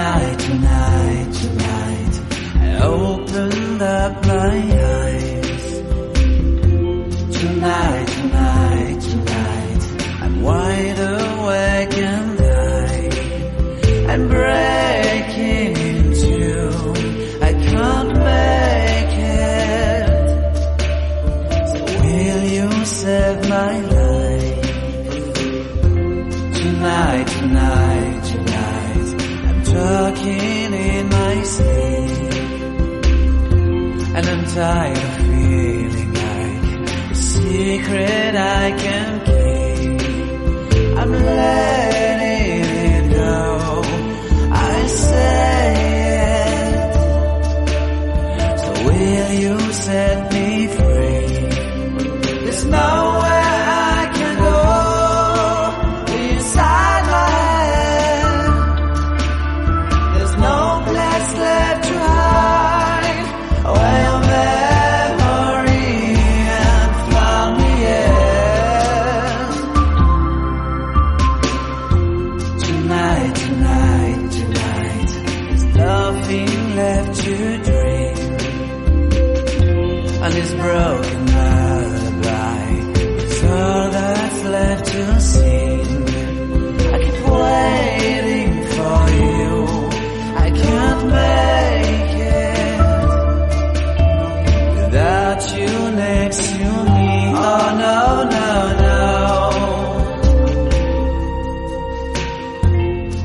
Tonight, tonight, tonight, I opened up my eyes. Tonight, tonight, tonight, I'm wide awake and I'm breaking in two. I can't make it. So will you save my life? Tonight, tonight, tonight, I'm talking in my sleep, and I'm tired of feeling like a secret I can keep. I'm letting it go, I say it. So will you set me free? There's nowhere I can go inside my head. There's no place left to hide where your memory and found me is. Tonight, tonight, tonight, there's nothing left to dream. And this broken lullaby is all that's left to sing. I keep waiting for you, I can't make it without you next to me. Oh no, no, no.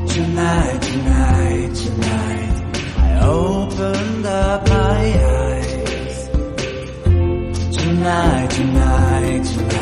Tonight, tonight, tonight, I opened up my eyes. Tonight, tonight, tonight,